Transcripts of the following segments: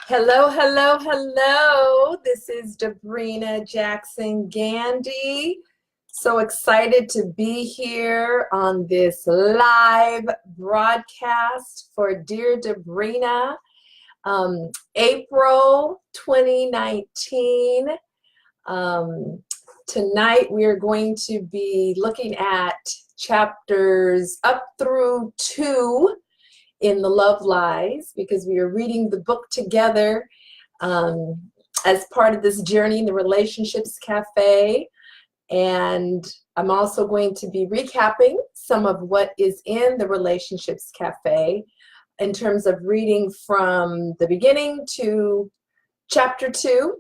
Hello, hello, hello. This is Debrena Jackson Gandy. So excited to be here on this live broadcast for Dear Debrena, April 2019. Tonight we are going to be looking at chapters up through 2 in the Love Lies, because we are reading the book together as part of this journey in the Relationships Cafe. And I'm also going to be recapping some of what is in the Relationships Cafe in terms of reading from the beginning to chapter 2.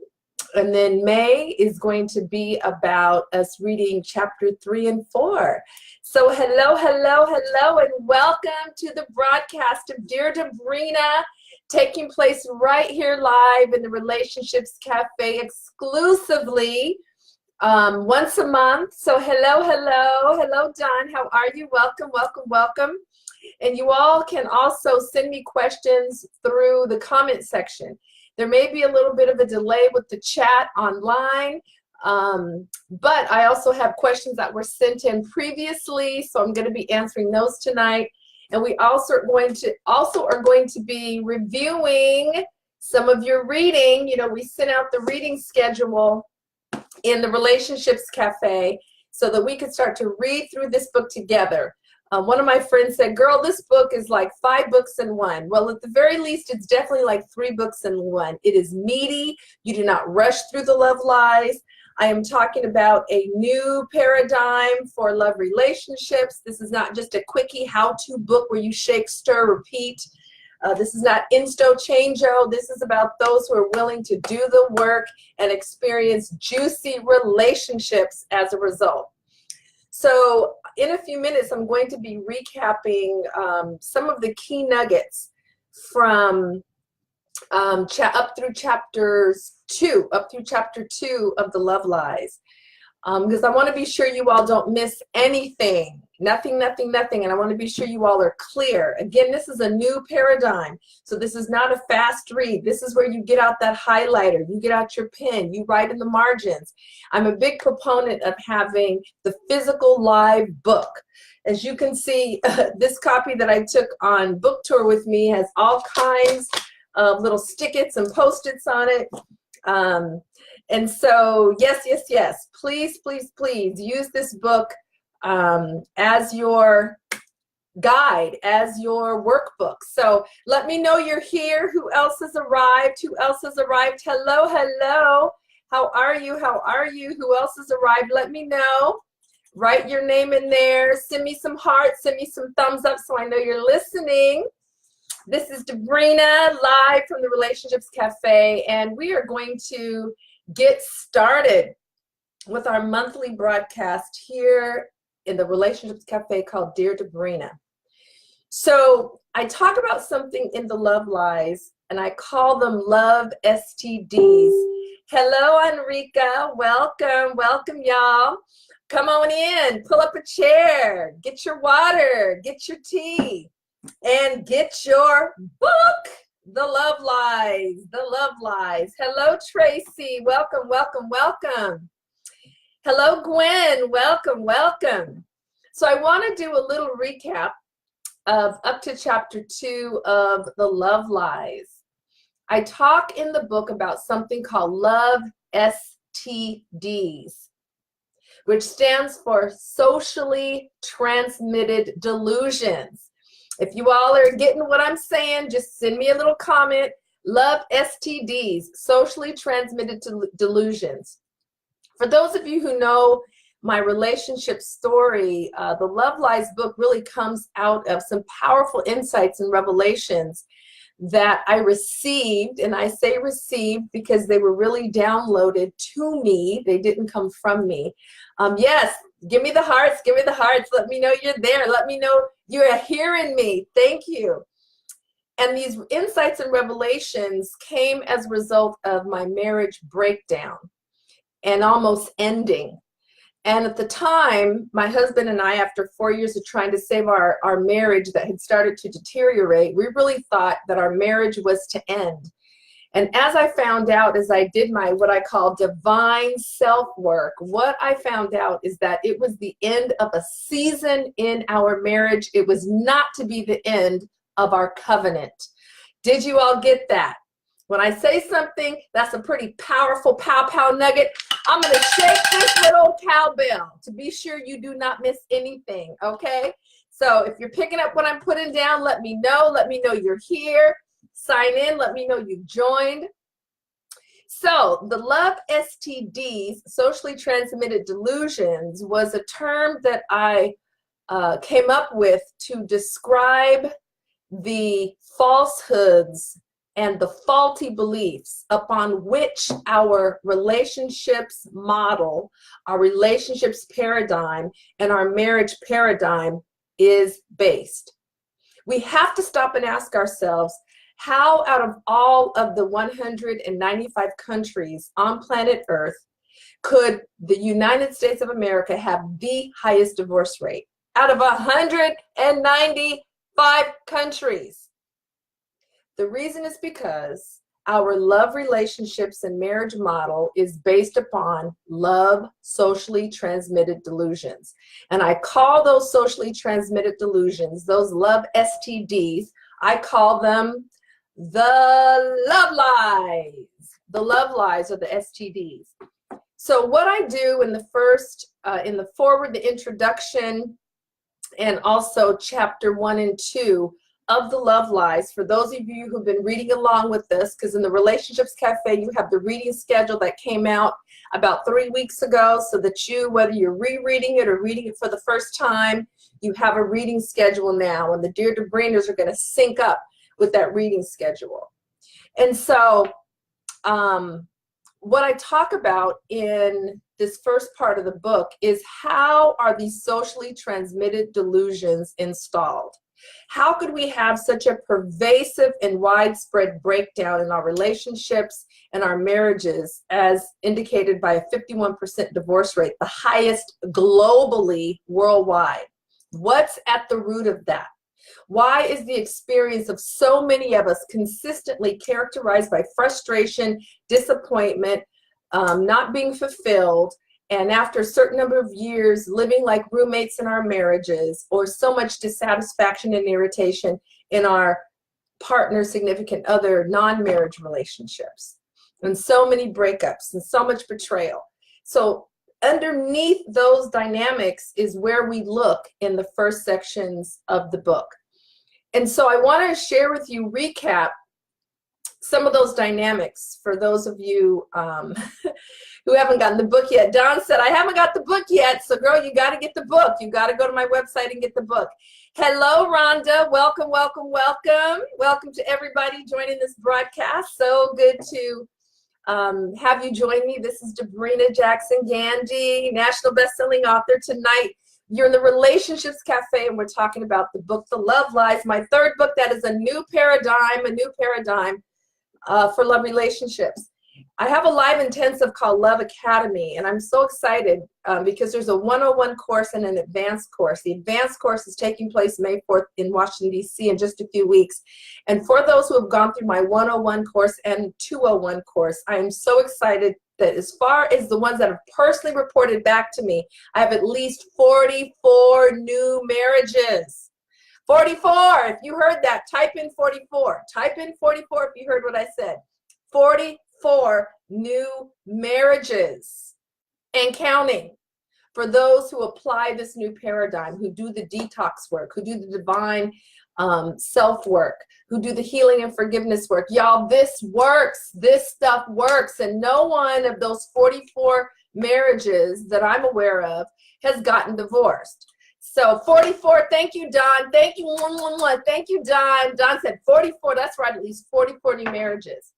And then May is going to be about us reading chapter 3 and 4. So hello, hello, hello, and welcome to the broadcast of Dear Debrena, taking place right here live in the Relationships Cafe exclusively once a month. So hello, hello, hello, Don. How are you? Welcome, welcome, welcome. And you all can also send me questions through the comment section. There may be a little bit of a delay with the chat online, but I also have questions that were sent in previously, so I'm going to be answering those tonight. And we also are going to be reviewing some of your reading. You know, we sent out the reading schedule in the Relationships Cafe so that we could start to read through this book together. One of my friends said, girl, this book is like 5 books in one. Well, at the very least, it's definitely like 3 books in one. It is meaty. You do not rush through the love lies. I am talking about a new paradigm for love relationships. This is not just a quickie how-to book where you shake, stir, repeat. This is not insto-changeo. This is about those who are willing to do the work and experience juicy relationships as a result. So in a few minutes, I'm going to be recapping some of the key nuggets from up through chapter 2 of the Love Lies, because I want to be sure you all don't miss anything. Nothing. And I want to be sure you all are clear. Again, this is a new paradigm. So this is not a fast read. This is where you get out that highlighter. You get out your pen. You write in the margins. I'm a big proponent of having the physical live book. As you can see, this copy that I took on book tour with me has all kinds of little stick-its and post-its on it. And so, yes, please use this book as your guide, as your workbook. So let me know you're here. Who else has arrived? Hello, hello. How are you? Who else has arrived? Let me know. Write your name in there. Send me some hearts. Send me some thumbs up so I know you're listening. This is Debrena live from the Relationships Cafe, and we are going to get started with our monthly broadcast here in the Relationships Cafe called Dear Debrena. So I talk about something in the Love Lies, and I call them love STDs. Hello, Enrica. Welcome, y'all. Come on in. Pull up a chair. Get your water. Get your tea. And get your book, The Love Lies. Hello, Tracy. Welcome. Hello, Gwen. Welcome. So I want to do a little recap of up to chapter 2 of The Love Lies. I talk in the book about something called love STDs, which stands for socially transmitted delusions. If you all are getting what I'm saying, just send me a little comment. Love STDs, socially transmitted delusions. For those of you who know my relationship story, the Love Lies book really comes out of some powerful insights and revelations that I received, and I say received because they were really downloaded to me. They didn't come from me. Yes, give me the hearts. Let me know you're there. Let me know you're hearing me. Thank you. And these insights and revelations came as a result of my marriage breakdown and almost ending. And at the time, my husband and I, after 4 years of trying to save our marriage that had started to deteriorate, we really thought that our marriage was to end. And as I found out, as I did my what I call divine self-work, what I found out is that it was the end of a season in our marriage. It was not to be the end of our covenant. Did you all get that? When I say something, that's a pretty powerful pow-pow nugget. I'm going to shake this little cowbell to be sure you do not miss anything, okay? So if you're picking up what I'm putting down, let me know. Let me know you're here. Sign in. Let me know you've joined. So the love STDs, socially transmitted delusions, was a term that I came up with to describe the falsehoods and the faulty beliefs upon which our relationships model, our relationships paradigm, and our marriage paradigm is based. We have to stop and ask ourselves, how out of all of the 195 countries on planet Earth could the United States of America have the highest divorce rate? Out of 195 countries. The reason is because our love relationships and marriage model is based upon love socially transmitted delusions. And I call those socially transmitted delusions, those love STDs, I call them the love lies. The love lies are the STDs. So what I do in the first, in the foreword, the introduction, and also chapter 1 and 2 of the love lies, for those of you who've been reading along with this, because in the Relationships Cafe, you have the reading schedule that came out about 3 weeks ago, so that you, whether you're rereading it or reading it for the first time, you have a reading schedule now, and the dear Debrenas are going to sync up with that reading schedule. And so what I talk about in this first part of the book is how are these socially transmitted delusions installed? How could we have such a pervasive and widespread breakdown in our relationships and our marriages, as indicated by a 51% divorce rate, the highest globally worldwide? What's at the root of that? Why is the experience of so many of us consistently characterized by frustration, disappointment, not being fulfilled, and after a certain number of years living like roommates in our marriages, or so much dissatisfaction and irritation in our partner, significant other, non-marriage relationships, and so many breakups and so much betrayal? So underneath those dynamics is where we look in the first sections of the book. And so I want to share with you, recap some of those dynamics for those of you who haven't gotten the book yet. Don said, I haven't got the book yet. So girl, you got to get the book. You got to go to my website and get the book. Hello, Rhonda. Welcome, welcome, welcome. Welcome to everybody joining this broadcast. So good to have you join me. This is Debrena Jackson Gandy, national best-selling author. Tonight, you're in the Relationships Cafe, and we're talking about the book, The Love Lies, my third book that is a new paradigm for love relationships. I have a live intensive called Love Academy, and I'm so excited because there's a 101 course and an advanced course. The advanced course is taking place May 4th in Washington, D.C. in just a few weeks. And for those who have gone through my 101 course and 201 course, I am so excited that as far as the ones that have personally reported back to me, I have at least 44 new marriages. 44, if you heard that, type in 44. Type in 44 if you heard what I said. 44 new marriages and counting for those who apply this new paradigm, who do the detox work, who do the divine self-work, who do the healing and forgiveness work. Y'all, this works. This stuff works. And no one of those 44 marriages that I'm aware of has gotten divorced. So 44, thank you, Don. Thank you, thank you, Don. Don said 44, that's right, at least 44 new marriages.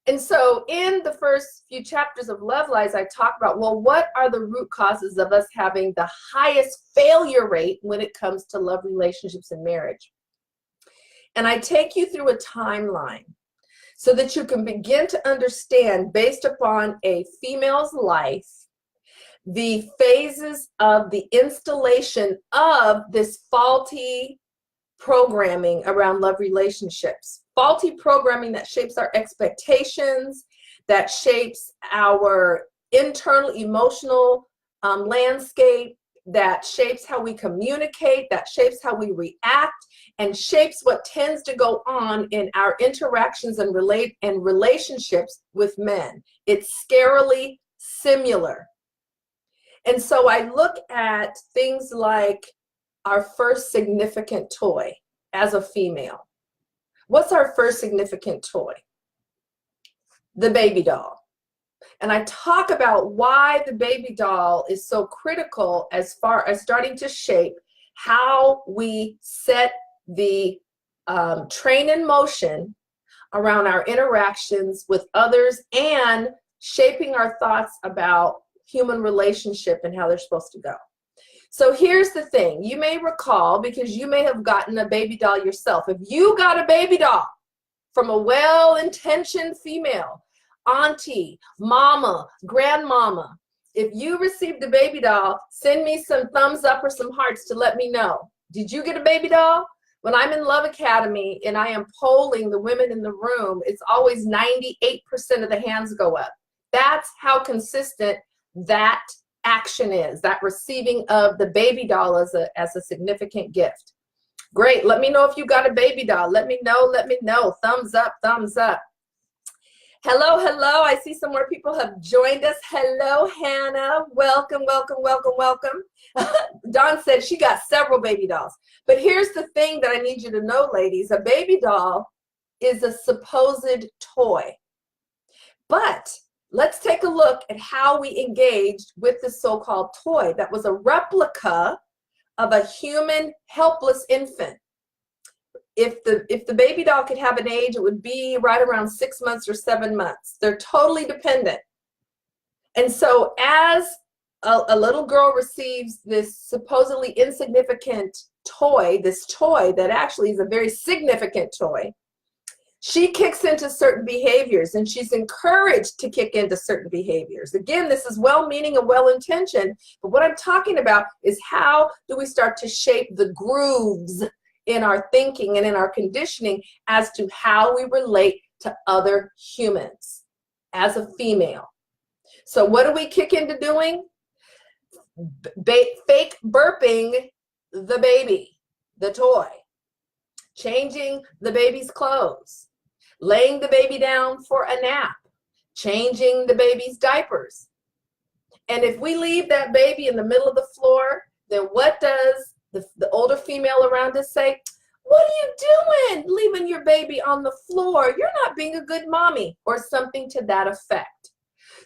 And so in the first few chapters of Love Lies, I talk about, well, what are the root causes of us having the highest failure rate when it comes to love relationships and marriage? And I take you through a timeline so that you can begin to understand, based upon a female's life, the phases of the installation of this faulty programming around love relationships. Faulty programming that shapes our expectations, that shapes our internal emotional landscape, that shapes how we communicate, that shapes how we react, and shapes what tends to go on in our interactions and relationships with men. It's scarily similar. And so I look at things like our first significant toy as a female. What's our first significant toy? The baby doll. And I talk about why the baby doll is so critical as far as starting to shape how we set the train in motion around our interactions with others and shaping our thoughts about human relationship and how they're supposed to go. So here's the thing. You may recall, because you may have gotten a baby doll yourself. If you got a baby doll from a well-intentioned female, auntie, mama, grandmama, if you received a baby doll, send me some thumbs up or some hearts to let me know. Did you get a baby doll? When I'm in Love Academy and I am polling the women in the room, it's always 98% of the hands go up. That's how consistent that action is, that receiving of the baby doll as a significant gift. Great. Let me know if you got a baby doll. Let me know. Let me know. Thumbs up. Thumbs up. Hello, hello. I see some more people have joined us. Hello, Hannah. Welcome, welcome, welcome, welcome. Dawn said she got several baby dolls. But here's the thing that I need you to know, ladies. A baby doll is a supposed toy. But let's take a look at how we engaged with the so-called toy that was a replica of a human helpless infant. If the baby doll could have an age, it would be right around 6 months or 7 months. They're totally dependent. And so as a little girl receives this supposedly insignificant toy, this toy that actually is a very significant toy, she kicks into certain behaviors, and she's encouraged to kick into certain behaviors. Again, this is well-meaning and well-intentioned, but what I'm talking about is how do we start to shape the grooves in our thinking and in our conditioning as to how we relate to other humans as a female. So what do we kick into doing? Fake burping the baby, the toy, changing the baby's clothes, laying the baby down for a nap, changing the baby's diapers. And if we leave that baby in the middle of the floor, then what does the older female around us say? What are you doing leaving your baby on the floor? You're not being a good mommy, or something to that effect.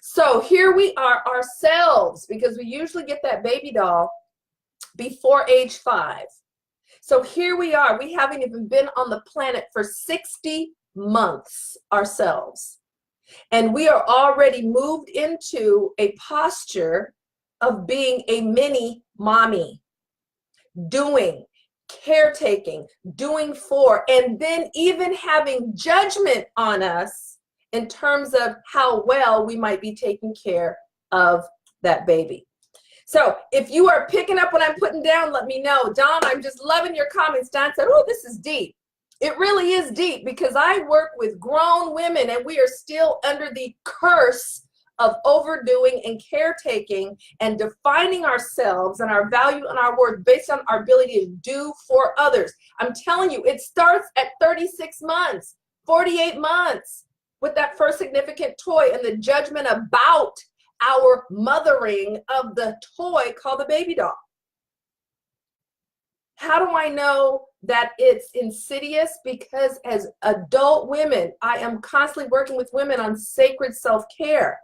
So here we are ourselves, because we usually get that baby doll before age 5. So here we are. We haven't even been on the planet for 60 months ourselves. And we are already moved into a posture of being a mini mommy, doing, caretaking, doing for, and then even having judgment on us in terms of how well we might be taking care of that baby. So if you are picking up what I'm putting down, let me know. Dawn, I'm just loving your comments. Dawn said, oh, this is deep. It really is deep, because I work with grown women and we are still under the curse of overdoing and caretaking and defining ourselves and our value and our worth based on our ability to do for others. I'm telling you, it starts at 36 months, 48 months with that first significant toy and the judgment about our mothering of the toy called the baby doll. How do I know that it's insidious? Because as adult women, I am constantly working with women on sacred self-care.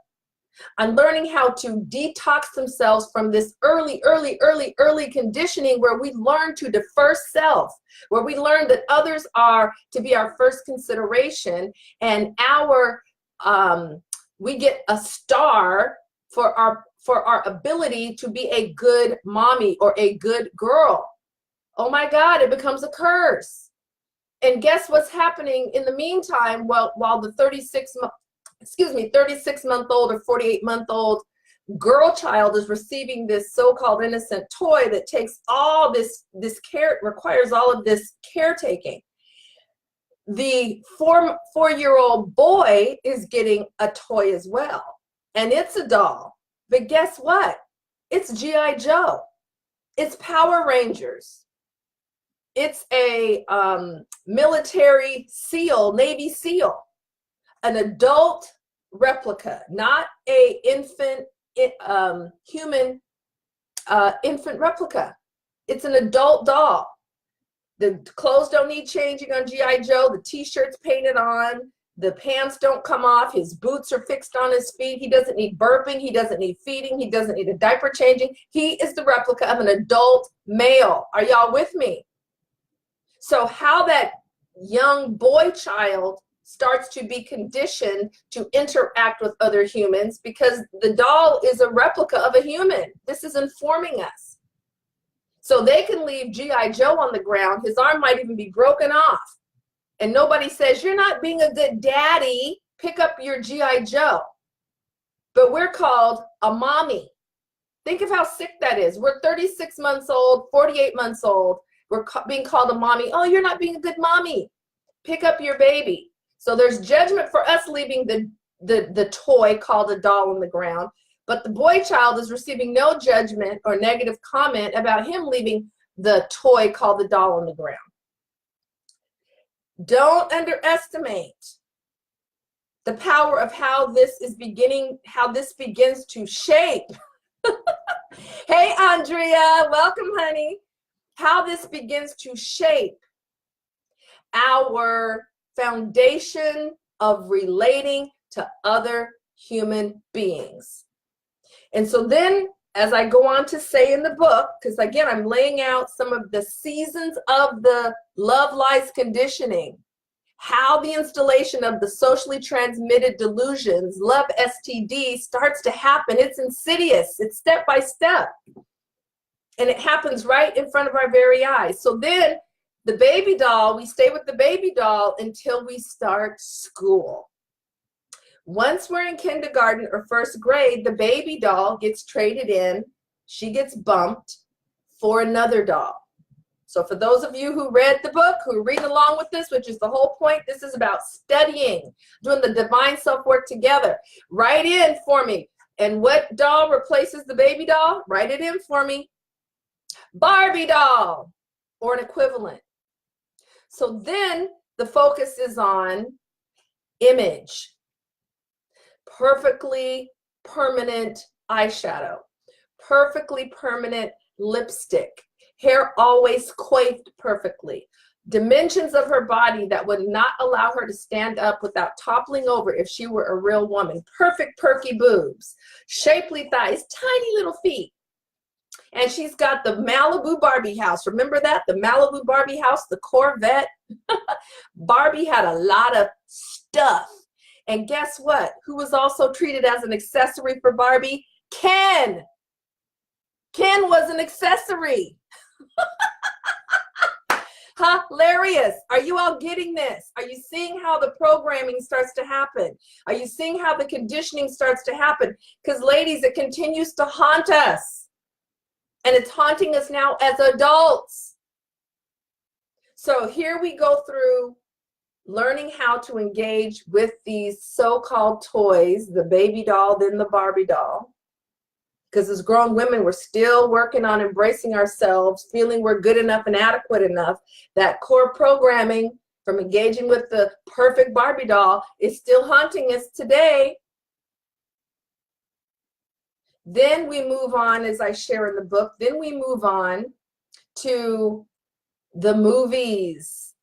I'm learning how to detox themselves from this early conditioning where we learn to defer self, where we learn that others are to be our first consideration, and we get a star for our ability to be a good mommy or a good girl. Oh my God, it becomes a curse. And guess what's happening in the meantime? Well, while the 36-month-old or 48-month-old girl child is receiving this so-called innocent toy that takes all this care, requires all of this caretaking. The 4-year-old boy is getting a toy as well, and it's a doll. But guess what? It's G.I. Joe. It's Power Rangers. It's a military SEAL, Navy SEAL, an adult replica, not a infant human infant replica. It's an adult doll. The clothes don't need changing on G.I. Joe. The t-shirt's painted on. The pants don't come off. His boots are fixed on his feet. He doesn't need burping. He doesn't need feeding. He doesn't need a diaper changing. He is the replica of an adult male. Are y'all with me? So how that young boy child starts to be conditioned to interact with other humans, because the doll is a replica of a human. This is informing us. So they can leave G.I. Joe on the ground. His arm might even be broken off. And nobody says, you're not being a good daddy. Pick up your G.I. Joe. But we're called a mommy. Think of how sick that is. We're 36 months old, 48 months old. We're being called a mommy. Oh, you're not being a good mommy. Pick up your baby. So there's judgment for us leaving the toy called a doll on the ground. But the boy child is receiving no judgment or negative comment about him leaving the toy called the doll on the ground. Don't underestimate the power of how this begins to shape. Hey, Andrea, welcome, honey. How this begins to shape our foundation of relating to other human beings. And so then, as I go on to say in the book, because again, I'm laying out some of the seasons of the love lies conditioning, how the installation of the socially transmitted delusions, love STD, starts to happen. It's insidious. It's step by step. And it happens right in front of our very eyes. So then the baby doll, we stay with the baby doll until we start school. Once we're in kindergarten or first grade, the baby doll gets traded in. She gets bumped for another doll. So for those of you who read the book, who are reading along with this, which is the whole point, this is about studying, doing the divine self-work together. Write in for me. And what doll replaces the baby doll? Write it in for me. Barbie doll or an equivalent. So then the focus is on image. Perfectly permanent eyeshadow, perfectly permanent lipstick, hair always coiffed perfectly, dimensions of her body that would not allow her to stand up without toppling over if she were a real woman, perfect perky boobs, shapely thighs, tiny little feet. And she's got the Malibu Barbie house. Remember that? The Malibu Barbie house, the Corvette. Barbie had a lot of stuff. And guess what? Who was also treated as an accessory for Barbie? Ken. Ken was an accessory. Hilarious. Are you all getting this? Are you seeing how the programming starts to happen? Are you seeing how the conditioning starts to happen? Because ladies, it continues to haunt us. And it's haunting us now as adults. So here we go through learning how to engage with these so-called toys, the baby doll, then the Barbie doll. Because as grown women, we're still working on embracing ourselves, feeling we're good enough and adequate enough. That core programming from engaging with the perfect Barbie doll is still haunting us today. Then we move on, as I share in the book, then we move on to the movies.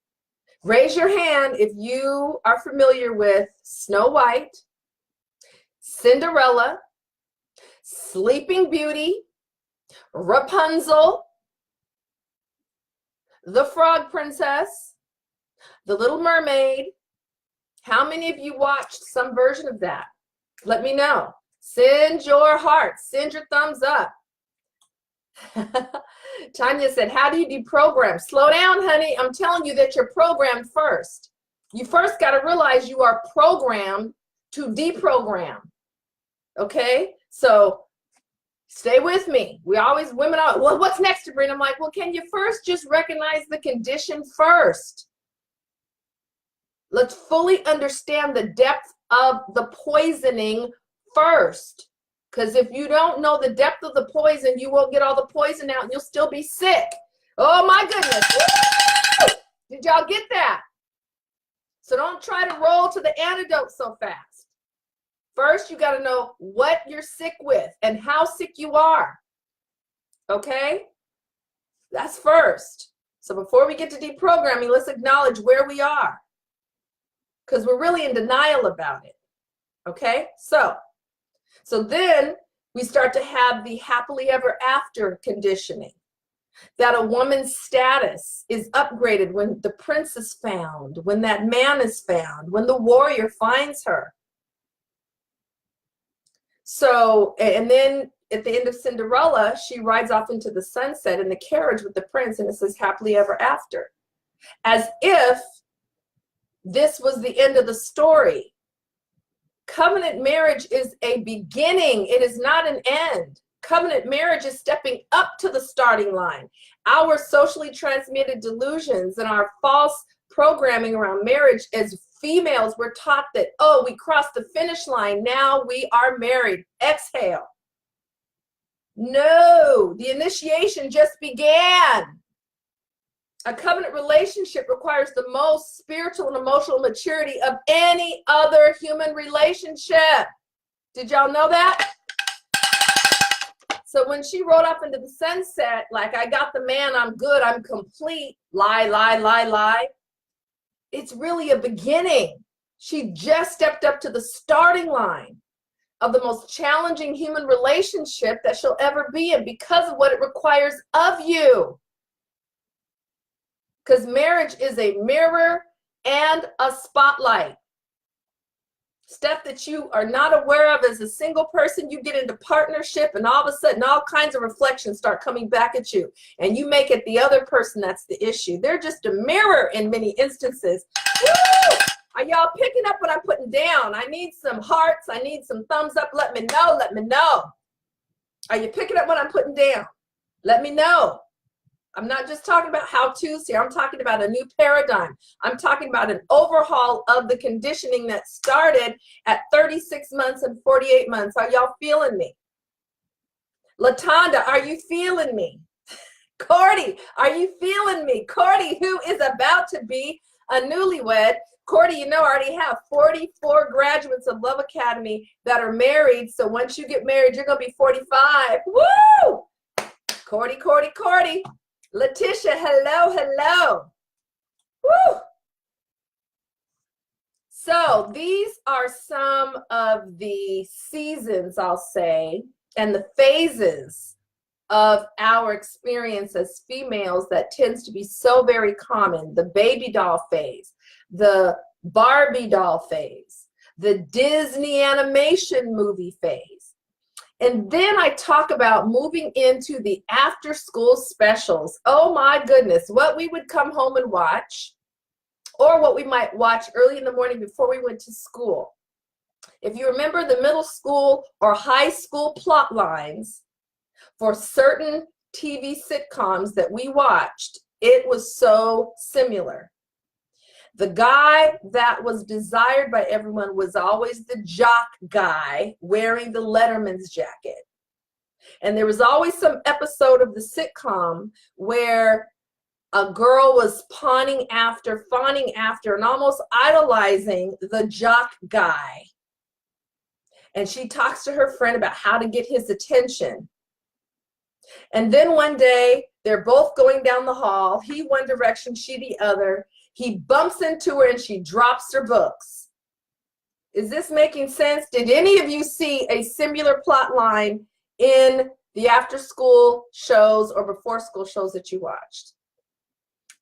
Raise your hand if you are familiar with Snow White, Cinderella, Sleeping Beauty, Rapunzel, the Frog Princess, the Little Mermaid. How many of you watched some version of that? Let me know. Send your hearts, send your thumbs up. Tanya said, how do you deprogram? Slow down, honey. I'm telling you that you're programmed first. You first got to realize you are programmed to deprogram. Okay? So Stay with me. We always, women are, well, what's next, Debrena? I'm like, well, can you first just recognize the condition first? Let's fully understand the depth of the poisoning first. Because if you don't know the depth of the poison, you won't get all the poison out and you'll still be sick. Oh my goodness. Woo! Did y'all get that? So don't try to roll to the antidote so fast. First, you got to know what you're sick with and how sick you are. Okay? That's first. So before we get to deprogramming, let's acknowledge where we are, because we're really in denial about it. Okay? So then we start to have the happily ever after conditioning, that a woman's status is upgraded when the prince is found, when that man is found, when the warrior finds her. So, and then at the end of Cinderella, she rides off into the sunset in the carriage with the prince, and it says happily ever after, as if this was the end of the story. Covenant marriage is a beginning. It is not an end. Covenant marriage is stepping up to the starting line. Our socially transmitted delusions and our false programming around marriage, as females, we're taught that, oh, we crossed the finish line, now we are married. Exhale. No, the initiation just began. A covenant relationship requires the most spiritual and emotional maturity of any other human relationship. Did y'all know that? So when she rode off into the sunset, like, I got the man, I'm good, I'm complete, lie, lie, lie, lie, it's really a beginning. She just stepped up to the starting line of the most challenging human relationship that she'll ever be in, because of what it requires of you. Because marriage is a mirror and a spotlight. Stuff that you are not aware of as a single person, you get into partnership, and all of a sudden all kinds of reflections start coming back at you, and you make it the other person that's the issue. They're just a mirror in many instances. Woo! Are y'all picking up what I'm putting down? I need some hearts. I need some thumbs up. Let me know. Let me know. Are you picking up what I'm putting down? Let me know. I'm not just talking about how-tos here. I'm talking about a new paradigm. I'm talking about an overhaul of the conditioning that started at 36 months and 48 months. Are y'all feeling me? Latanda, are you feeling me? Cordy, are you feeling me? Cordy, who is about to be a newlywed. Cordy, you know, I already have 44 graduates of Love Academy that are married. So once you get married, you're going to be 45. Woo! Cordy, Cordy, Cordy. Letitia, hello, hello. Woo! So these are some of the seasons, I'll say, and the phases of our experience as females that tends to be so very common. The baby doll phase, the Barbie doll phase, the Disney animation movie phase. And then I talk about moving into the after school specials. Oh my goodness, what we would come home and watch, or what we might watch early in the morning before we went to school. If you remember the middle school or high school plot lines for certain TV sitcoms that we watched, it was so similar. The guy that was desired by everyone was always the jock guy wearing the Letterman's jacket. And there was always some episode of the sitcom where a girl was fawning after, and almost idolizing the jock guy. And she talks to her friend about how to get his attention. And then one day, they're both going down the hall, he one direction, she the other. He bumps into her and she drops her books. Is this making sense? Did any of you see a similar plot line in the after school shows or before school shows that you watched?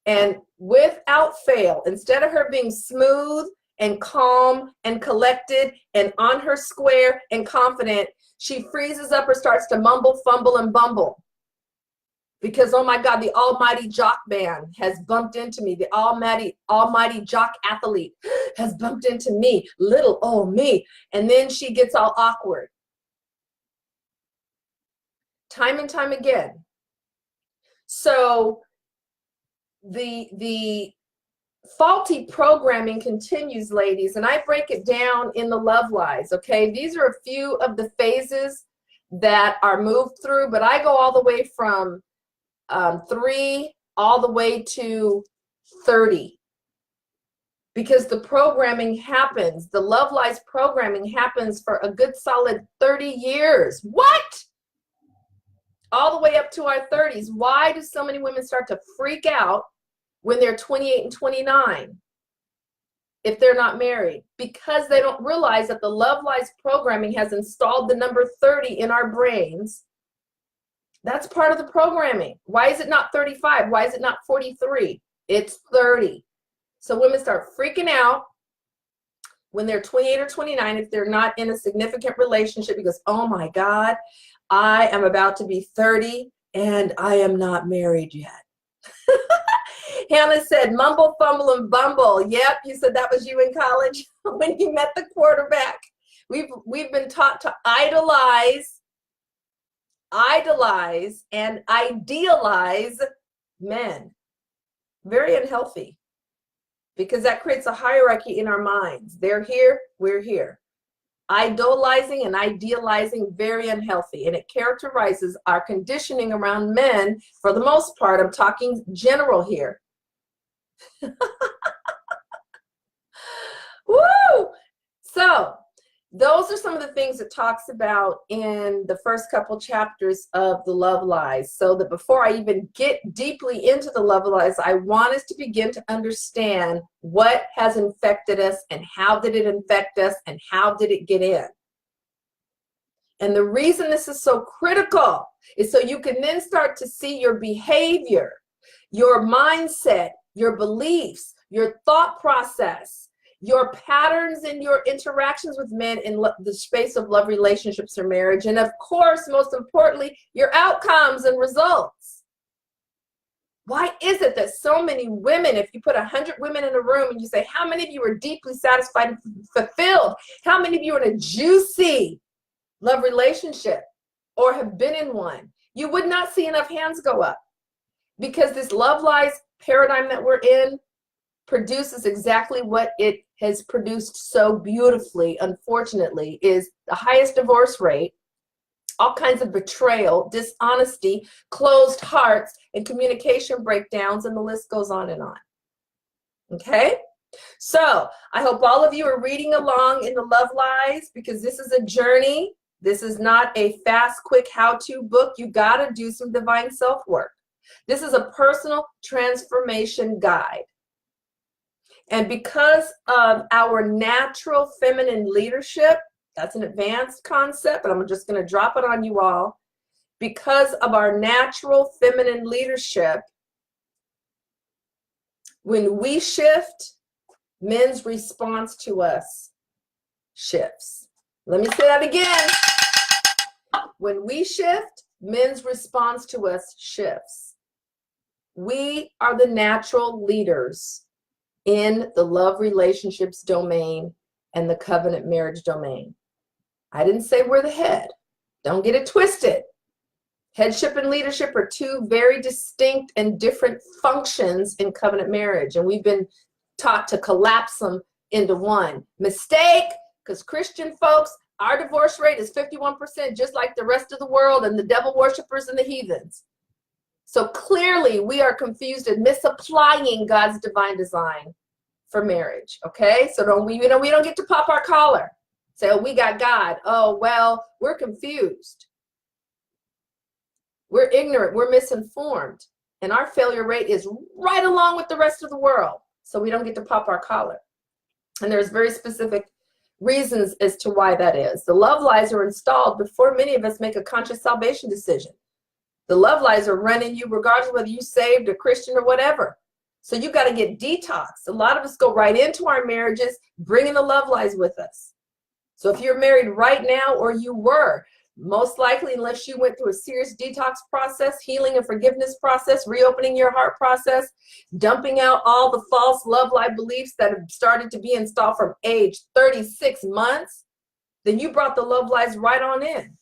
And without fail, instead of her being smooth and calm and collected and on her square and confident, she freezes up or starts to mumble, fumble, and bumble. Because, oh my God, the almighty jock man has bumped into me. The almighty jock athlete has bumped into me. Little, oh me. And then she gets all awkward. time and time again. So the faulty programming continues, ladies, and I break it down in the love lies, okay? These are a few of the phases that are moved through, but I go all the way from 3 all the way to 30, because the programming happens. The love lies programming happens for a good solid 30 years. What? All the way up to our 30s. Why do so many women start to freak out when they're 28 and 29 if they're not married? Because they don't realize that the love lies programming has installed the number 30 in our brains. That's part of the programming. Why is it not 35? Why is it not 43? It's 30. So women start freaking out when they're 28 or 29 if they're not in a significant relationship, because, oh my God, I am about to be 30 and I am not married yet. Hannah said, mumble, fumble, and bumble. Yep, you said that was you in college when you met the quarterback. We've been taught to idolize, and idealize men. Very unhealthy, because that creates a hierarchy in our minds. They're here, we're here. Idolizing and idealizing, very unhealthy, and it characterizes our conditioning around men for the most part. I'm talking general here. Woo! So those are some of the things it talks about in the first couple chapters of the love lies. So that before I even get deeply into the love lies, I want us to begin to understand what has infected us and how did it infect us and how did it get in. And the reason this is so critical is so you can then start to see your behavior, your mindset, your beliefs, your thought process, your patterns and your interactions with men in the space of love relationships or marriage. And of course, most importantly, your outcomes and results. Why is it that so many women, if you put 100 women in a room and you say, how many of you are deeply satisfied and fulfilled? How many of you are in a juicy love relationship or have been in one? You would not see enough hands go up, because this love lies paradigm that we're in produces exactly what it has produced so beautifully, unfortunately, is the highest divorce rate, all kinds of betrayal, dishonesty, closed hearts, and communication breakdowns, and the list goes on and on. Okay? So I hope all of you are reading along in the love lies, because this is a journey. This is not a fast, quick how-to book. You got to do some divine self-work. This is a personal transformation guide. And because of our natural feminine leadership, that's an advanced concept, but I'm just going to drop it on you all. Because of our natural feminine leadership, when we shift, men's response to us shifts. Let me say that again. When we shift, men's response to us shifts. We are the natural leaders in the love relationships domain and the covenant marriage domain. I didn't say we're the head. Don't get it twisted. Headship and leadership are two very distinct and different functions in covenant marriage, and we've been taught to collapse them into one. Mistake, because Christian folks, our divorce rate is 51%, just like the rest of the world and the devil worshipers and the heathens. So clearly we are confused and misapplying God's divine design for marriage, okay? So we don't get to pop our collar. Say, oh, we got God. Oh, well, we're confused. We're ignorant. We're misinformed. And our failure rate is right along with the rest of the world. So we don't get to pop our collar. And there's very specific reasons as to why that is. The love lies are installed before many of us make a conscious salvation decision. The love lies are running you regardless of whether you saved or Christian or whatever. So you got to get detoxed. A lot of us go right into our marriages, bringing the love lies with us. So if you're married right now, or you were, most likely, unless you went through a serious detox process, healing and forgiveness process, reopening your heart process, dumping out all the false love lie beliefs that have started to be installed from age 36 months, then you brought the love lies right on in.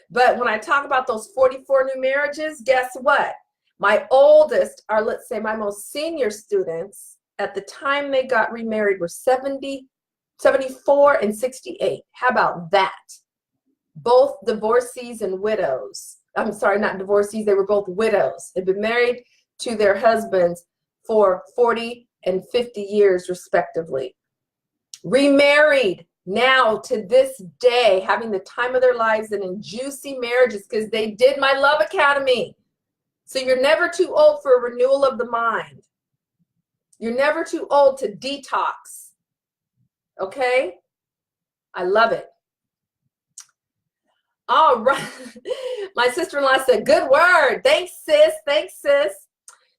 But when I talk about those 44 new marriages, guess what? My oldest, or let's say my most senior students, at the time they got remarried were 70, 74, and 68. How about that? Both divorcees and widows. I'm sorry, not divorcees. They were both widows. They'd been married to their husbands for 40 and 50 years, respectively. Remarried now to this day, having the time of their lives and in juicy marriages because they did my Love Academy. So you're never too old for a renewal of the mind. You're never too old to detox. Okay? I love it. All right. My sister-in-law said, good word. Thanks, sis. Thanks, sis.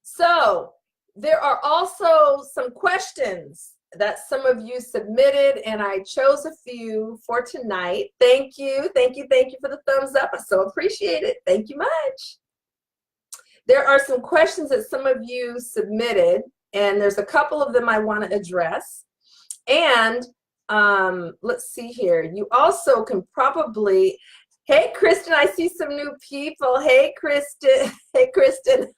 So there are also some questions that some of you submitted, and I chose a few for tonight. Thank you. Thank you. Thank you for the thumbs up. I so appreciate it. Thank you much. There are some questions that some of you submitted, and there's a couple of them I want to address. And let's see here. You also can probably, hey, Kristen, I see some new people. Hey, Kristen. Hey, Kristen.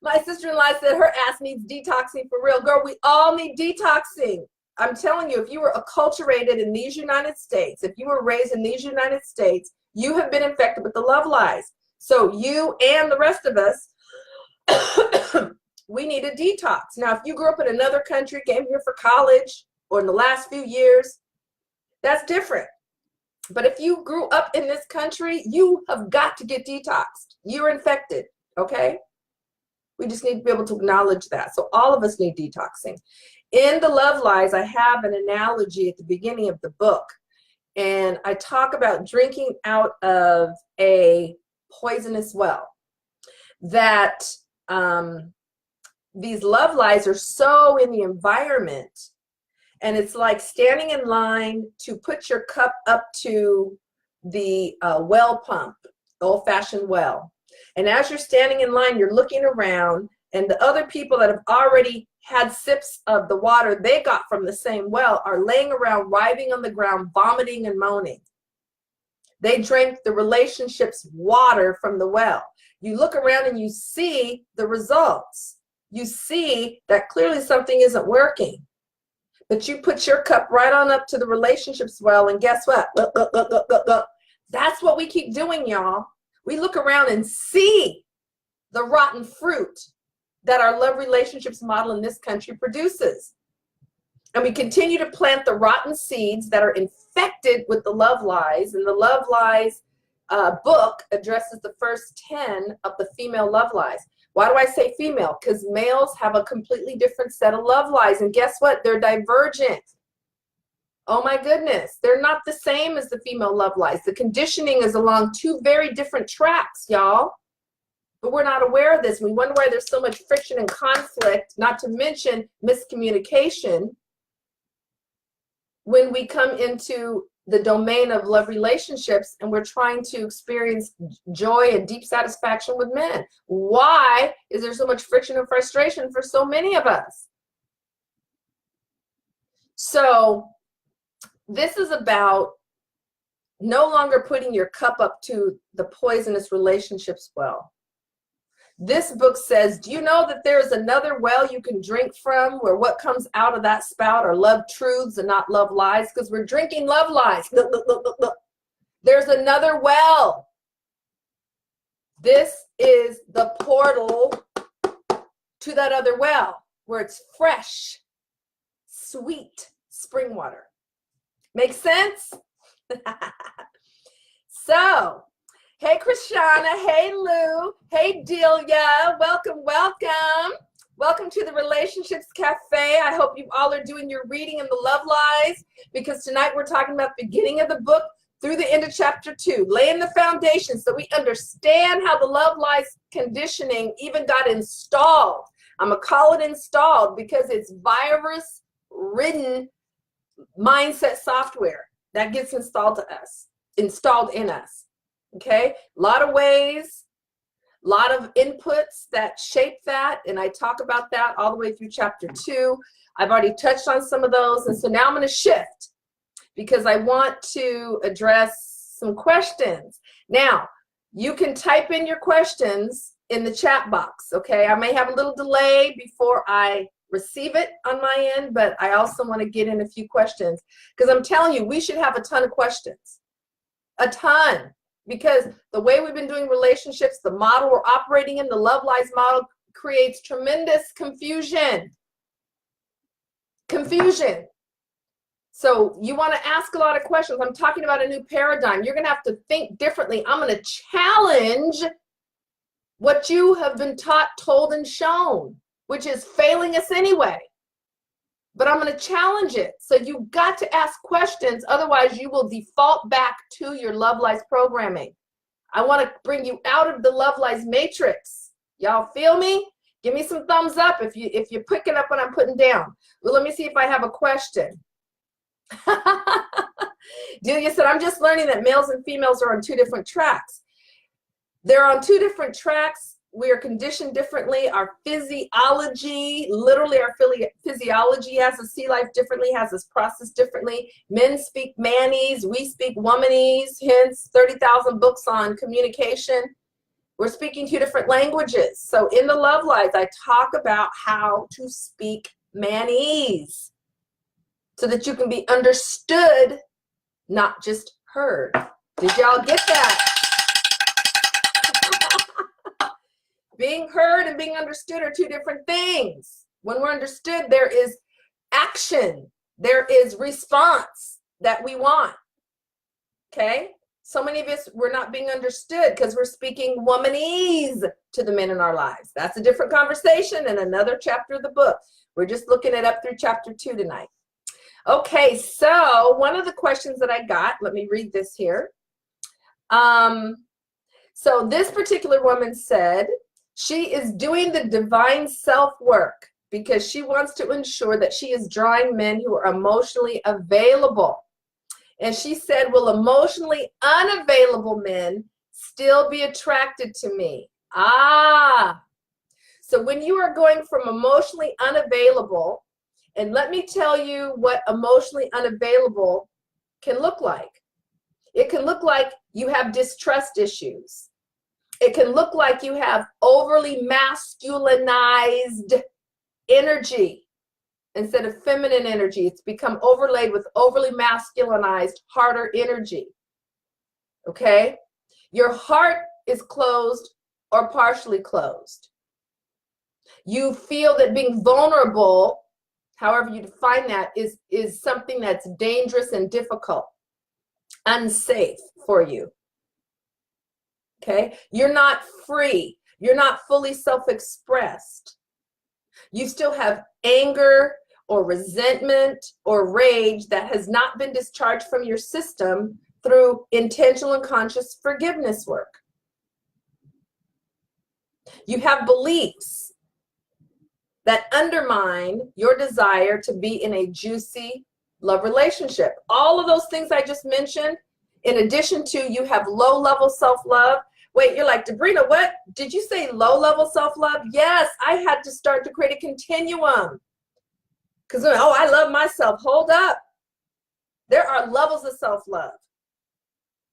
My sister-in-law said her ass needs detoxing for real. Girl, we all need detoxing. I'm telling you, if you were acculturated in these United States, if you were raised in these United States, you have been infected with the love lies. So you and the rest of us, we need a detox. Now, if you grew up in another country, came here for college, or in the last few years, that's different. But if you grew up in this country, you have got to get detoxed. You're infected, okay? We just need to be able to acknowledge that. So all of us need detoxing. In the Love Lies, I have an analogy at the beginning of the book. And I talk about drinking out of a poisonous well. That these love lies are so in the environment. And it's like standing in line to put your cup up to the well pump, old-fashioned well. And as you're standing in line, you're looking around, and the other people that have already had sips of the water they got from the same well are laying around, writhing on the ground, vomiting and moaning. They drank the relationship's water from the well. You look around and you see the results. You see that clearly something isn't working. But you put your cup right on up to the relationship's well, and guess what? That's what we keep doing, y'all. We look around and see the rotten fruit that our love relationships model in this country produces. And we continue to plant the rotten seeds that are infected with the love lies. And the Love Lies book addresses the first 10 of the female love lies. Why do I say female? Because males have a completely different set of love lies. And guess what? They're divergent. Oh my goodness. They're not the same as the female love lies. The conditioning is along two very different tracks, y'all. But we're not aware of this. We wonder why there's so much friction and conflict, not to mention miscommunication, when we come into the domain of love relationships and we're trying to experience joy and deep satisfaction with men. Why is there so much friction and frustration for so many of us? So this is about no longer putting your cup up to the poisonous relationships well. This book says, do you know that there's another well you can drink from, where what comes out of that spout are love truths and not love lies? Because we're drinking love lies. Look, look, look, look, look. There's another well. This is the portal to that other well, where it's fresh, sweet spring water. Make sense? So, hey, Krishana. Hey, Lou. Hey, Delia. Welcome, welcome. Welcome to the Relationships Cafe. I hope you all are doing your reading in the Love Lies, because tonight we're talking about the beginning of the book through the end of chapter 2, laying the foundation so we understand how the Love Lies conditioning even got installed. I'm going to call it installed because it's virus-ridden mindset software that gets installed in us. Okay, a lot of ways, a lot of inputs that shape that, and I talk about that all the way through chapter 2. I've already touched on some of those, and so now I'm going to shift because I want to address some questions. Now, you can type in your questions in the chat box, okay? I may have a little delay before I receive it on my end, but I also want to get in a few questions because I'm telling you, we should have a ton of questions. A ton. Because the way we've been doing relationships, the model we're operating in, the love lies model, creates tremendous confusion. Confusion. So you want to ask a lot of questions. I'm talking about a new paradigm. You're going to have to think differently. I'm going to challenge what you have been taught, told, and shown, which is failing us anyway. But I'm going to challenge it. So you've got to ask questions. Otherwise, you will default back to your Love Lies programming. I want to bring you out of the Love Lies matrix. Y'all feel me? Give me some thumbs up if you're picking up what I'm putting down. Well, let me see if I have a question. Delia said, I'm just learning that males and females are on two different tracks. They're on two different tracks. We are conditioned differently. Our physiology, literally our physiology has us see life differently, has us process differently. Men speak manese, we speak womanese, hence 30,000 books on communication. We're speaking two different languages. So in the Love Lies, I talk about how to speak manese so that you can be understood, not just heard. Did y'all get that? Being heard and being understood are two different things. When we're understood, there is action. There is response that we want. Okay? So many of us, we're not being understood because we're speaking womanese to the men in our lives. That's a different conversation in another chapter of the book. We're just looking at up through chapter 2 tonight. Okay, so one of the questions that I got, let me read this here. So this particular woman said, she is doing the divine self-work because she wants to ensure that she is drawing men who are emotionally available. And she said, will emotionally unavailable men still be attracted to me? Ah, so when you are going from emotionally unavailable, and let me tell you what emotionally unavailable can look like. It can look like you have distrust issues. It can look like you have overly masculinized energy instead of feminine energy. It's become overlaid with overly masculinized, harder energy. Okay? Your heart is closed or partially closed. You feel that being vulnerable, however you define that, is something that's dangerous and difficult, unsafe for you. Okay? You're not free. You're not fully self-expressed. You still have anger or resentment or rage that has not been discharged from your system through intentional and conscious forgiveness work. You have beliefs that undermine your desire to be in a juicy love relationship. All of those things I just mentioned, in addition to you have low-level self-love. Wait, you're like, Debrena, what? Did you say low-level self-love? Yes, I had to start to create a continuum. Because, oh, I love myself. Hold up. There are levels of self-love.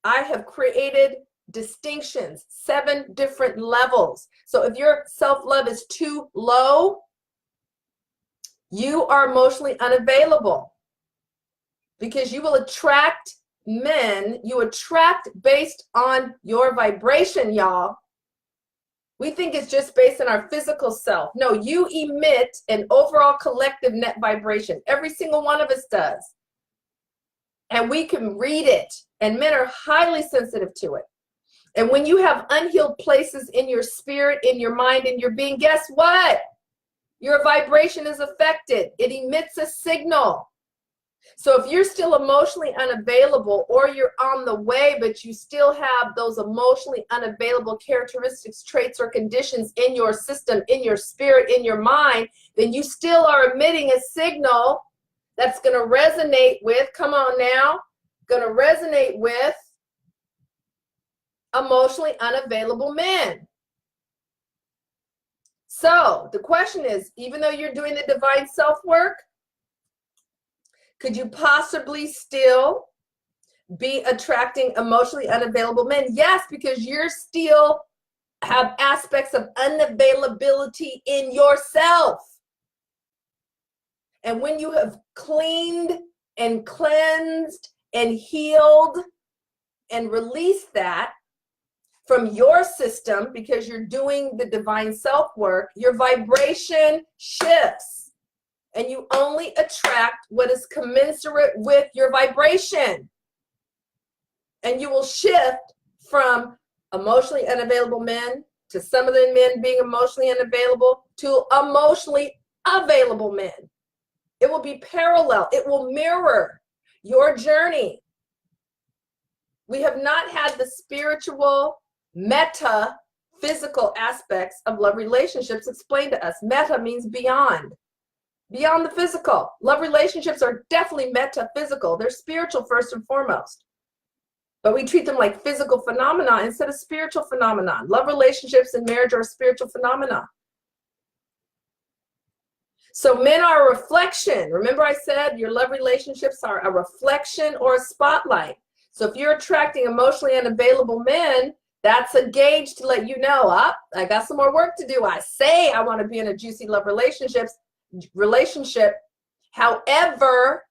I have created distinctions, 7 different levels. So if your self-love is too low, you are emotionally unavailable because you will attract men. You attract based on your vibration, y'all. We think it's just based on our physical self. No, you emit an overall collective net vibration. Every single one of us does. And we can read it. And men are highly sensitive to it. And when you have unhealed places in your spirit, in your mind, in your being, guess what? Your vibration is affected. It emits a signal. So if you're still emotionally unavailable, or you're on the way, but you still have those emotionally unavailable characteristics, traits, or conditions in your system, in your spirit, in your mind, then you still are emitting a signal that's going to resonate with, come on now, going to resonate with emotionally unavailable men. So the question is, even though you're doing the divine self-work, could you possibly still be attracting emotionally unavailable men? Yes, because you're still have aspects of unavailability in yourself. And when you have cleaned and cleansed and healed and released that from your system, because you're doing the divine self work, your vibration shifts and you only attract what is commensurate with your vibration. And you will shift from emotionally unavailable men to some of the men being emotionally unavailable to emotionally available men. It will be parallel. It will mirror your journey. We have not had the spiritual, meta, physical aspects of love relationships explained to us. Meta means beyond the physical. Love relationships are definitely metaphysical. They're spiritual first and foremost. But we treat them like physical phenomena instead of spiritual phenomena. Love relationships and marriage are a spiritual phenomena. So men are a reflection. Remember I said your love relationships are a reflection or a spotlight. So if you're attracting emotionally unavailable men, that's a gauge to let you know, I got some more work to do. I say I want to be in a juicy love relationship. However,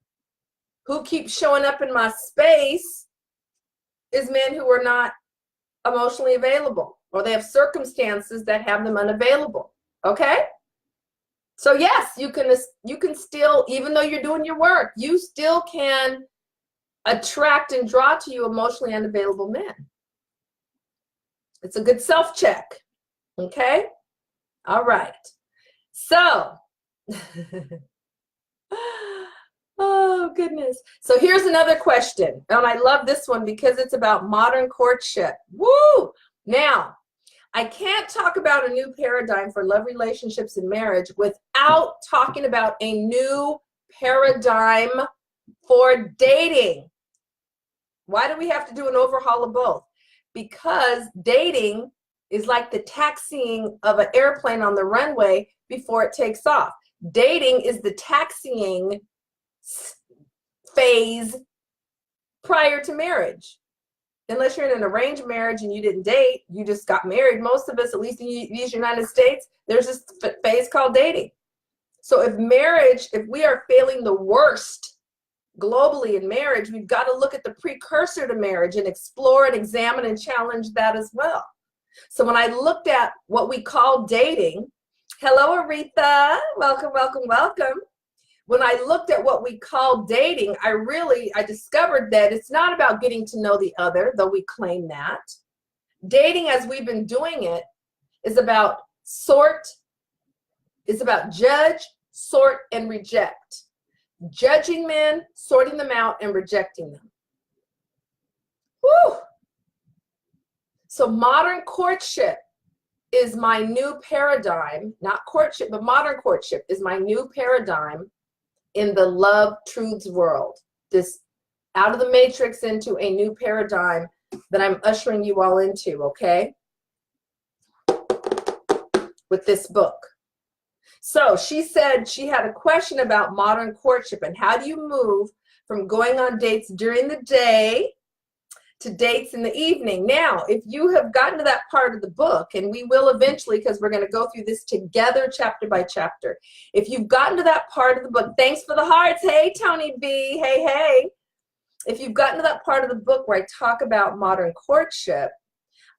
who keeps showing up in my space is men who are not emotionally available, or they have circumstances that have them unavailable. Okay? So yes, you can still, even though you're doing your work, you still can attract and draw to you emotionally unavailable men. It's a good self-check. Okay? All right. So, oh goodness. So here's another question. And I love this one because it's about modern courtship. Woo! Now, I can't talk about a new paradigm for love relationships and marriage without talking about a new paradigm for dating. Why do we have to do an overhaul of both? Because dating is like the taxiing of an airplane on the runway before it takes off. Dating is the taxiing phase prior to marriage. Unless you're in an arranged marriage and you didn't date, you just got married. Most of us, at least in these United States, there's this phase called dating. So if we are failing the worst globally in marriage, we've got to look at the precursor to marriage and explore and examine and challenge that as well. So when I looked at what we call dating, hello Aretha, welcome, welcome, welcome. When I looked at what we call dating, I discovered that it's not about getting to know the other, though we claim that. Dating as we've been doing it is about judge, sort, and reject. Judging men, sorting them out, and rejecting them. Whew. So modern courtship is my new paradigm, not courtship, but modern courtship is my new paradigm in the love truths world. This out of the matrix into a new paradigm that I'm ushering you all into, okay? With this book. So she said she had a question about modern courtship and how do you move from going on dates during the day to dates in the evening. Now, if you have gotten to that part of the book, and we will eventually because we're going to go through this together chapter by chapter. If you've gotten to that part of the book, thanks for the hearts. Hey, Tony B. Hey, hey. If you've gotten to that part of the book where I talk about modern courtship,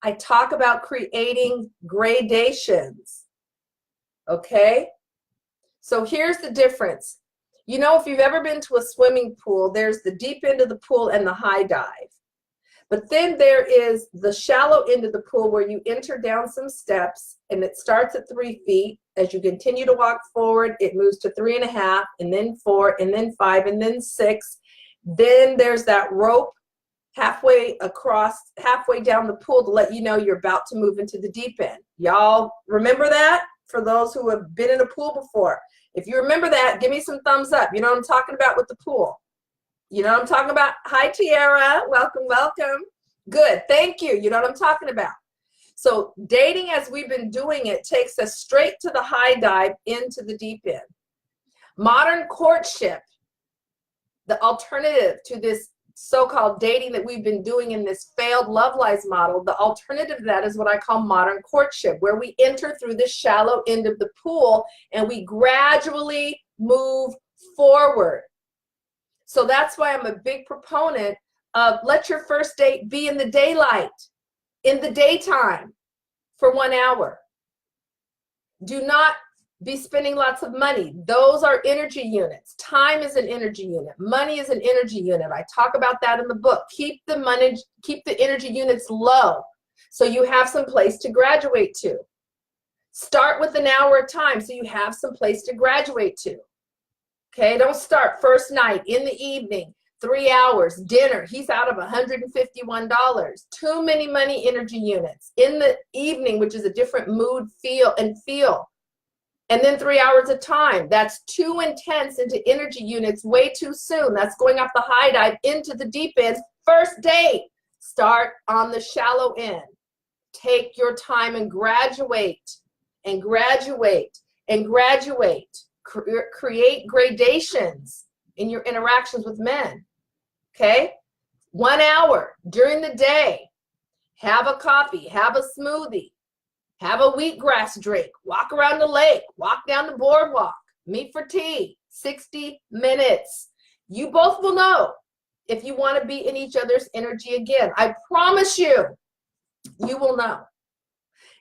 I talk about creating gradations. Okay? So here's the difference. You know, if you've ever been to a swimming pool, there's the deep end of the pool and the high dive. But then there is the shallow end of the pool where you enter down some steps and it starts at 3 feet. As you continue to walk forward, it moves to 3.5 and then 4 and then 5 and then 6. Then there's that rope halfway down the pool to let you know you're about to move into the deep end. Y'all remember that? For those who have been in a pool before. If you remember that, give me some thumbs up. You know what I'm talking about with the pool. You know what I'm talking about? Hi, Tiara. Welcome, welcome. Good. Thank you. You know what I'm talking about. So dating as we've been doing it takes us straight to the high dive into the deep end. Modern courtship, the alternative to this so-called dating that we've been doing in this failed love lies model, the alternative to that is what I call modern courtship, where we enter through the shallow end of the pool and we gradually move forward. So that's why I'm a big proponent of let your first date be in the daylight, in the daytime for 1 hour. Do not be spending lots of money. Those are energy units. Time is an energy unit. Money is an energy unit. I talk about that in the book. Keep the money, keep the energy units low so you have some place to graduate to. Start with an hour at a time so you have some place to graduate to. Okay, don't start first night in the evening, 3 hours, dinner. He's out of $151. Too many money energy units. In the evening, which is a different mood, feel. And then 3 hours of time. That's too intense into energy units way too soon. That's going off the high dive into the deep end. First date. Start on the shallow end. Take your time and graduate and graduate and graduate. Create gradations in your interactions with men. Okay? 1 hour during the day. Have a coffee. Have a smoothie. Have a wheatgrass drink, walk around the lake, walk down the boardwalk, meet for tea, 60 minutes. You both will know if you want to be in each other's energy again. I promise you, you will know.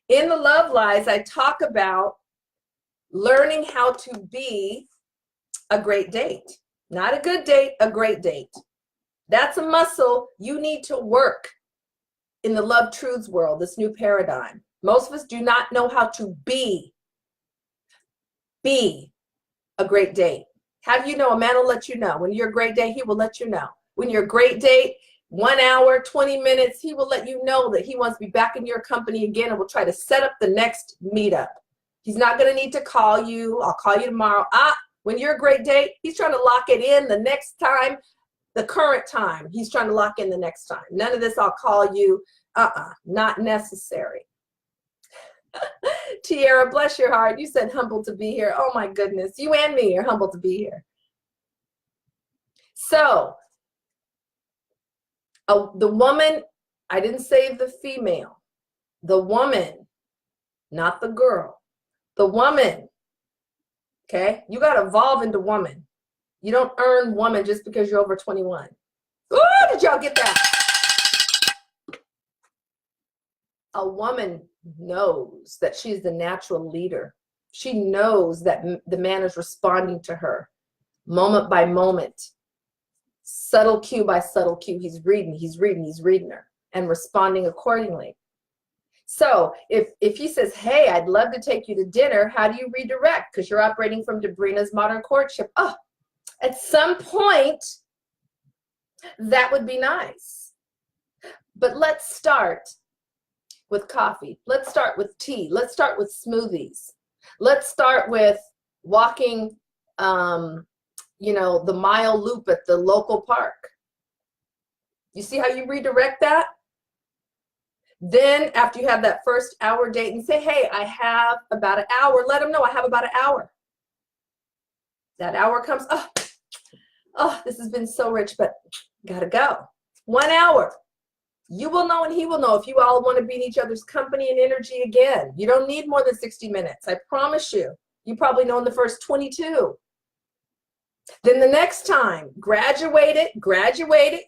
In the Love Lies, I talk about learning how to be a great date. Not a good date, a great date. That's a muscle you need to work in the Love Truths world, this new paradigm. Most of us do not know how to be a great date. How do you know? A man will let you know. When you're a great date, he will let you know. When you're a great date, 1 hour, 20 minutes, he will let you know that he wants to be back in your company again and will try to set up the next meetup. He's not going to need to call you. I'll call you tomorrow. When you're a great date, he's trying to lock it in the next time, the current time. He's trying to lock in the next time. None of this, I'll call you. Not necessary. Tiara, bless your heart. You said humble to be here. Oh my goodness. You and me are humble to be here. So, the woman, I didn't say the female. The woman, not the girl. The woman, okay? You got to evolve into woman. You don't earn woman just because you're over 21. Ooh, did y'all get that? A woman knows that she's the natural leader. She knows that the man is responding to her moment by moment, subtle cue by subtle cue. He's reading her and responding accordingly. So if he says, hey, I'd love to take you to dinner, how do you redirect? Because you're operating from Debrena's modern courtship. Oh, at some point, that would be nice. But let's start with coffee. Let's start with tea. Let's start with smoothies. Let's start with walking, the mile loop at the local park. You see how you redirect that? Then after you have that first hour date and say, hey, I have about an hour, let them know I have about an hour. That hour comes, oh, this has been so rich, but gotta go. 1 hour. You will know and he will know if you all want to be in each other's company and energy again. You don't need more than 60 minutes. I promise you. You probably know in the first 22. Then the next time, graduate it.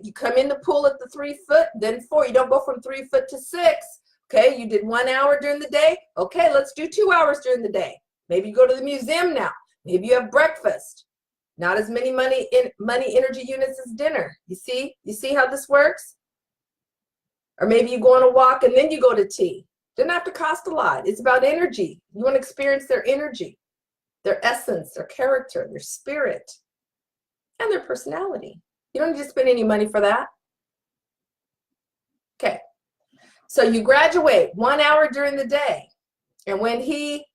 You come in the pool at the 3 foot, then 4. You don't go from 3 foot to 6. Okay, you did 1 hour during the day. Okay, let's do 2 hours during the day. Maybe you go to the museum now. Maybe you have breakfast. Not as many money energy units as dinner. You see how this works? Or maybe you go on a walk and then you go to tea. Doesn't have to cost a lot. It's about energy. You want to experience their energy, their essence, their character, their spirit, and their personality. You don't need to spend any money for that. Okay. So you graduate 1 hour during the day. And when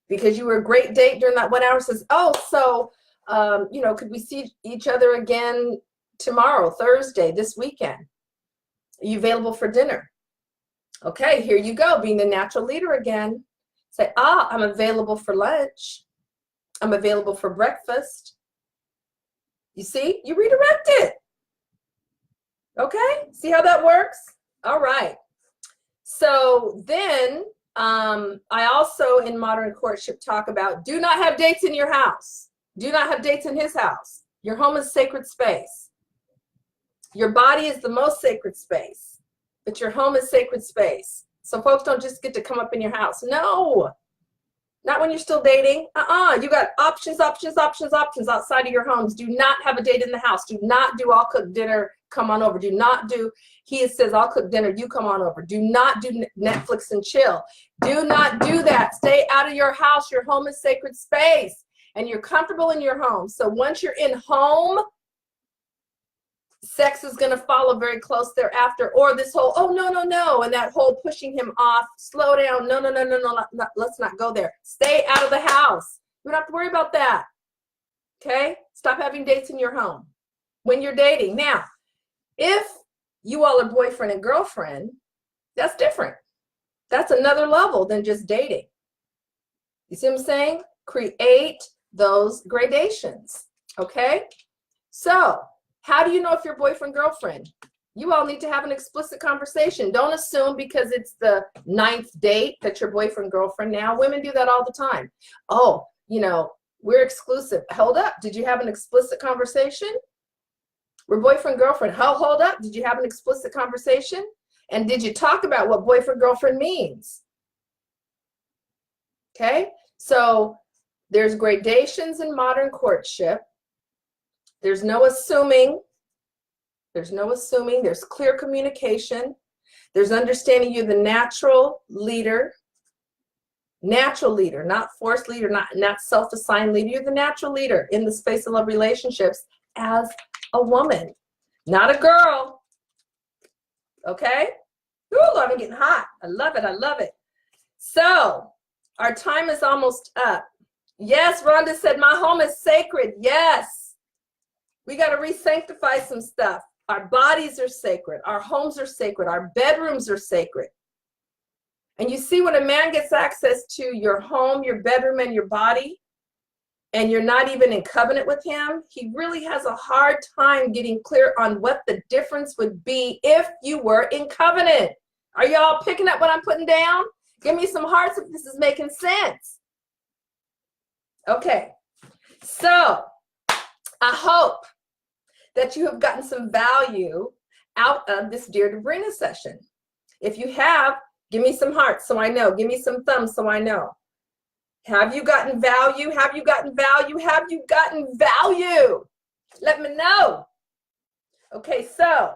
because you were a great date during that 1 hour, says, oh, so, could we see each other again tomorrow, Thursday, this weekend? Are you available for dinner? Okay, here you go, being the natural leader again. Say, I'm available for lunch. I'm available for breakfast. You see, you redirect it. Okay. See how that works? All right. So then I also in modern courtship talk about do not have dates in your house. Do not have dates in his house. Your home is sacred space. Your body is the most sacred space, but your home is sacred space. So folks don't just get to come up in your house. No, not when you're still dating. You got options outside of your homes. Do not have a date in the house. Do not do I'll cook dinner, come on over. Do not do, he says I'll cook dinner, you come on over. Do not do Netflix and chill. Do not do that. Stay out of your house. Your home is sacred space and you're comfortable in your home. So once you're in home, sex is going to follow very close thereafter, or this whole, oh, no, and that whole pushing him off, slow down, no, let's not go there. Stay out of the house. You don't have to worry about that, okay? Stop having dates in your home when you're dating. Now, if you all are boyfriend and girlfriend, that's different. That's another level than just dating. You see what I'm saying? Create those gradations, okay? So, how do you know if you're boyfriend, girlfriend? You all need to have an explicit conversation. Don't assume because it's the 9th date that you're boyfriend, girlfriend now. Women do that all the time. Oh, we're exclusive. Hold up. Did you have an explicit conversation? We're boyfriend, girlfriend. Hold up. Did you have an explicit conversation? And did you talk about what boyfriend, girlfriend means? Okay. So there's gradations in modern courtship. There's no assuming. There's no assuming. There's clear communication. There's understanding you're the natural leader. Natural leader, not forced leader, not self-assigned leader. You're the natural leader in the space of love relationships as a woman, not a girl. Okay? Ooh, Lord, I'm getting hot. I love it. I love it. So our time is almost up. Yes, Rhonda said, my home is sacred. Yes. We got to re-sanctify some stuff. Our bodies are sacred. Our homes are sacred. Our bedrooms are sacred. And you see, when a man gets access to your home, your bedroom, and your body, and you're not even in covenant with him, he really has a hard time getting clear on what the difference would be if you were in covenant. Are y'all picking up what I'm putting down? Give me some hearts if this is making sense. Okay. So I hope that you have gotten some value out of this Dear Debrena session. If you have, give me some hearts so I know. Give me some thumbs so I know. Have you gotten value? Have you gotten value? Have you gotten value? Let me know. Okay, so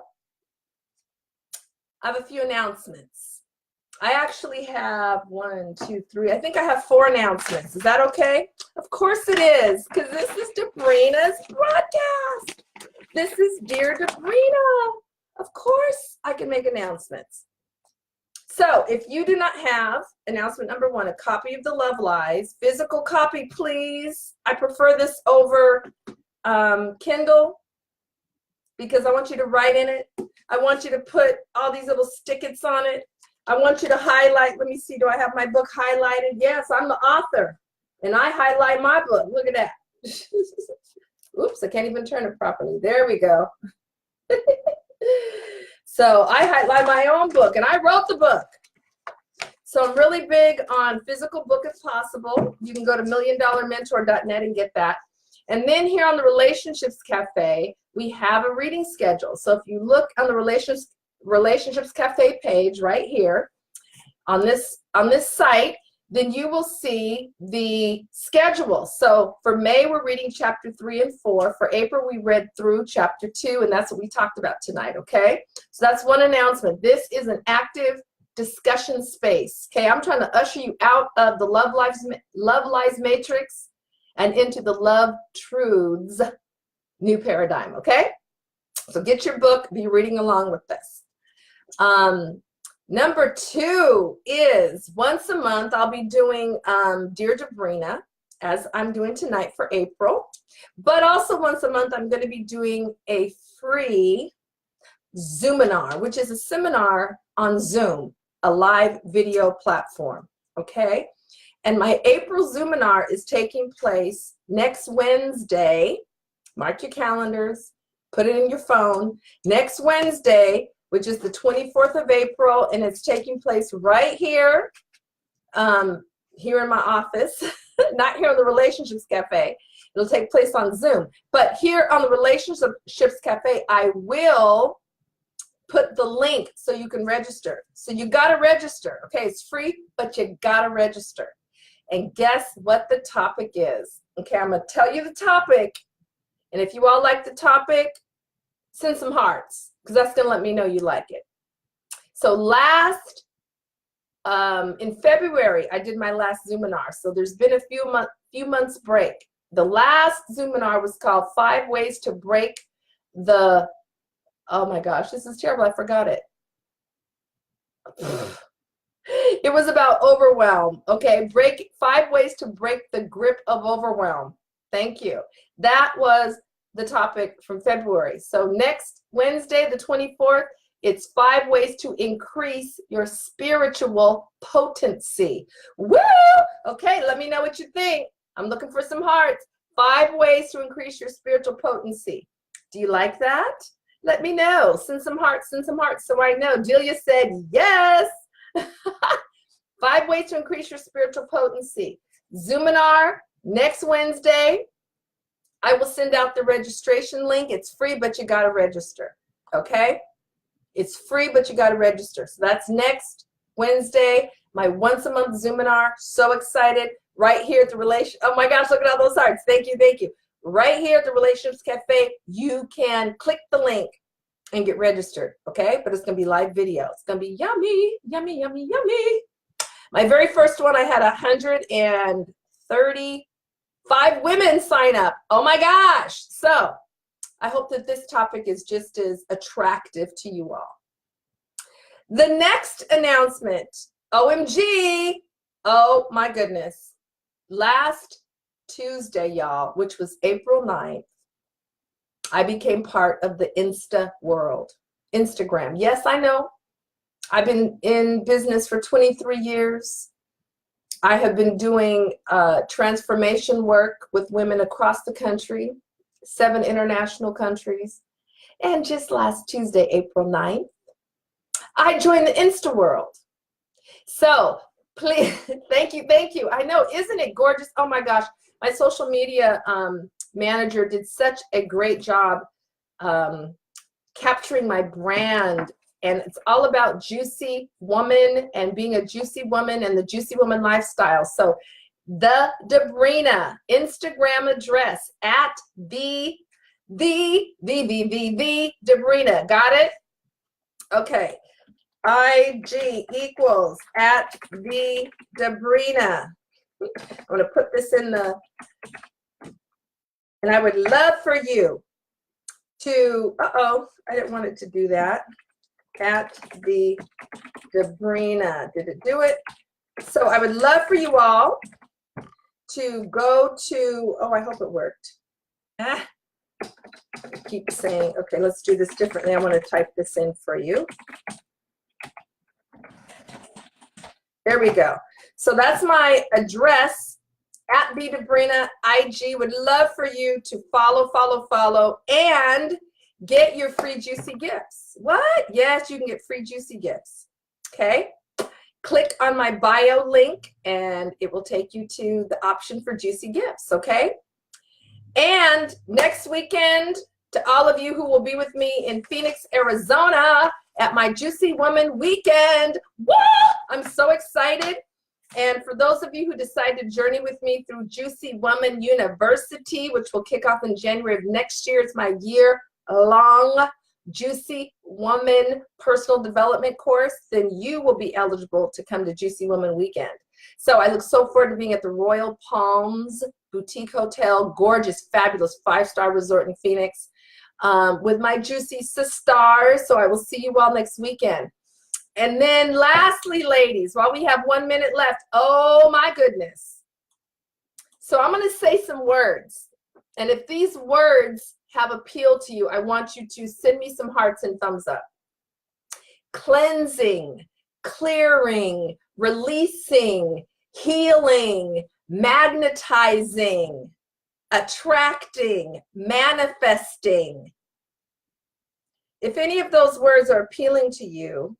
I have a few announcements. I actually have 1, 2, 3. I think I have 4 announcements. Is that okay? Of course it is, because this is Debrena's broadcast. This is Dear Debrena. Of course I can make announcements. So if you do not have announcement number 1, a copy of the Love Lies, physical copy, please. I prefer this over Kindle because I want you to write in it. I want you to put all these little stickets on it. I want you to highlight. Let me see. Do I have my book highlighted? Yes, I'm the author, and I highlight my book. Look at that. Oops, I can't even turn it properly. There we go. So I highlight my own book, and I wrote the book. So I'm really big on physical book if possible. You can go to milliondollarmentor.net and get that. And then here on the Relationships Cafe, we have a reading schedule. So if you look on the Relationships Cafe page right here on this site, then you will see the schedule. So for May, we're reading chapter 3 and 4. For April, we read through chapter 2, and that's what we talked about tonight, okay? So that's one announcement. This is an active discussion space, okay? I'm trying to usher you out of the Love Lies Matrix and into the Love Truths new paradigm, okay? So get your book, be reading along with this. Number 2 is once a month I'll be doing Dear Debrena, as I'm doing tonight for April, but also once a month I'm going to be doing a free Zoominar, which is a seminar on Zoom, a live video platform, okay? And my April Zoominar is taking place next Wednesday. Mark your calendars, put it in your phone. Next Wednesday, which is the 24th of April, and it's taking place right here, here in my office, not here in the Relationships Cafe. It'll take place on Zoom. But here on the Relationships Cafe, I will put the link so you can register. So you got to register. Okay, it's free, but you got to register. And guess what the topic is? Okay, I'm going to tell you the topic. And if you all like the topic, send some hearts, because that's going to let me know you like it. So in February, I did my last Zoominar. So there's been a few months break. The last Zoominar was called 5 Ways to Break the, oh my gosh, this is terrible, I forgot it. It was about overwhelm, okay? 5 ways to break the grip of overwhelm. Thank you. That was the topic from February. So next Wednesday, the 24th, it's 5 ways to increase your spiritual potency. Woo! Okay, let me know what you think. I'm looking for some hearts. 5 ways to increase your spiritual potency. Do you like that? Let me know. Send some hearts so I know. Delia said yes. 5 ways to increase your spiritual potency. Zoominar next Wednesday. I will send out the registration link. It's free, but you got to register. Okay? It's free, but you got to register. So that's next Wednesday, my once a month Zoominar. So excited. Right here at the oh my gosh, look at all those hearts. Thank you, thank you. Right here at the Relationships Cafe, you can click the link and get registered, okay? But it's going to be live video. It's going to be yummy, yummy, yummy, yummy. My very first one, I had 135 women sign up. Oh my gosh. So I hope that this topic is just as attractive to you all. The next announcement, OMG, oh my goodness. Last Tuesday, y'all, which was April 9th, I became part of the Instagram. Yes, I know. I've been in business for 23 years. I have been doing transformation work with women across the country, 7 international countries. And just last Tuesday, April 9th, I joined the Insta world. So please, thank you. I know, isn't it gorgeous? Oh my gosh, my social media manager did such a great job capturing my brand. And it's all about juicy woman and being a juicy woman and the juicy woman lifestyle. So the Debrena Instagram address at the Debrena. Got it? Okay. IG equals at the Debrena. I'm going to put this in the, and I would love for you to, I didn't want it to do that. At the Debrena. Did it do it? So I would love for you all to go to, oh, I hope it worked. I keep saying, okay, let's do this differently. I want to type this in for you. There we go. So that's my address at the Debrena IG. Would love for you to follow, and get your free juicy gifts. What? Yes, you can get free juicy gifts. Okay. Click on my bio link and it will take you to the option for juicy gifts. Okay. And next weekend, to all of you who will be with me in Phoenix, Arizona at my Juicy Woman Weekend. Woo! I'm so excited. And for those of you who decide to journey with me through Juicy Woman University, which will kick off in January of next year, it's my year-long Juicy Woman personal development course, then you will be eligible to come to Juicy Woman Weekend. So I look so forward to being at the Royal Palms Boutique Hotel, gorgeous, fabulous 5-star resort in Phoenix, with my Juicy Sisters. So I will see you all next weekend. And then lastly, ladies, while we have 1 minute left, oh my goodness. So I'm going to say some words. And if these words have appealed to you, I want you to send me some hearts and thumbs up. Cleansing, clearing, releasing, healing, magnetizing, attracting, manifesting. If any of those words are appealing to you,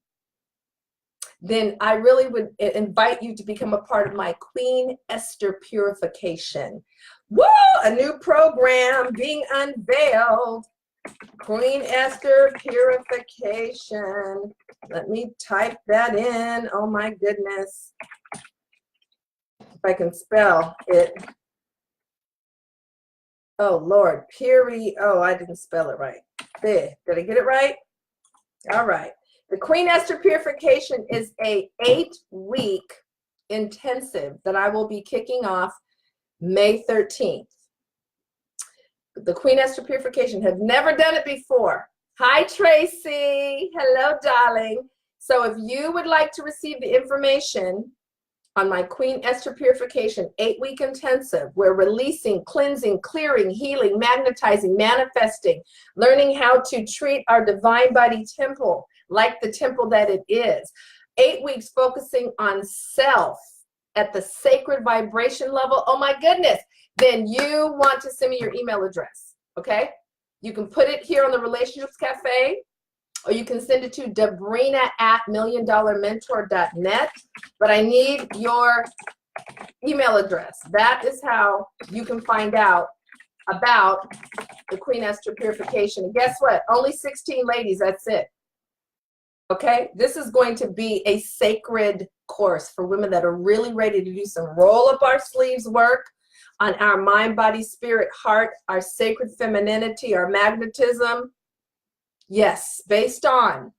then I really would invite you to become a part of my Queen Esther Purification. Woo! A new program being unveiled. Queen Esther Purification. Let me type that in. Oh my goodness. If I can spell it. Oh Lord, oh, I didn't spell it right. There, did I get it right? All right. The Queen Esther Purification is a 8-week intensive that I will be kicking off May 13th. The Queen Esther Purification, have never done it before. Hi, Tracy. Hello, darling. So if you would like to receive the information on my Queen Esther Purification 8-week intensive, we're releasing, cleansing, clearing, healing, magnetizing, manifesting, learning how to treat our divine body temple like the temple that it is. 8 weeks focusing on self at the sacred vibration level. Oh my goodness. Then you want to send me your email address, okay? You can put it here on the Relationships Cafe, or you can send it to Debrena@milliondollarmentor.net. But I need your email address. That is how you can find out about the Queen Esther Purification. And guess what? Only 16 ladies, that's it. Okay? This is going to be a sacred course for women that are really ready to do some roll up our sleeves work on our mind, body, spirit, heart, our sacred femininity, our magnetism. Yes, based on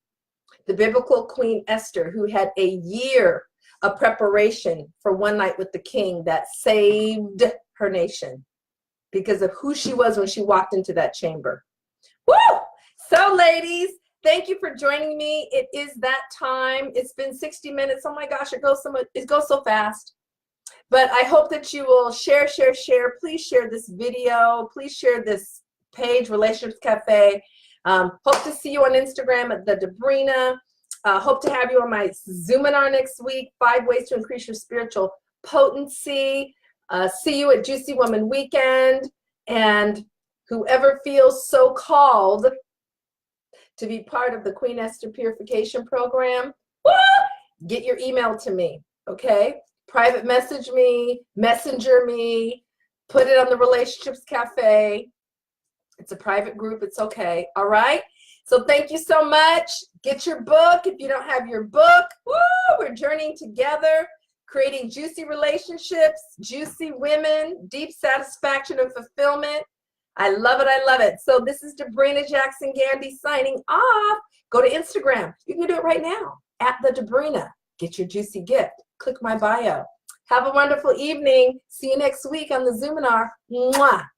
the biblical Queen Esther, who had a year of preparation for one night with the king that saved her nation because of who she was when she walked into that chamber. Woo! So ladies, thank you for joining me. It is that time. It's been 60 minutes. Oh my gosh, it goes so fast. But I hope that you will share. Please share this video. Please share this page, Relationships Cafe. Hope to see you on Instagram at the Debrena. Hope to have you on my Zoominar next week, 5 ways to increase your spiritual potency. See you at Juicy Woman Weekend. And whoever feels so called to be part of the Queen Esther Purification Program, woo, get your email to me, okay? Private message me, messenger me, put it on the Relationships Cafe. It's a private group. It's okay. All right. So thank you so much. Get your book. If you don't have your book, woo, we're journeying together, creating juicy relationships, juicy women, deep satisfaction and fulfillment. I love it. I love it. So this is Debrena Jackson Gandy signing off. Go to Instagram. You can do it right now at the Debrena. Get your juicy gift. Click my bio. Have a wonderful evening. See you next week on the Zoominar. Mwah.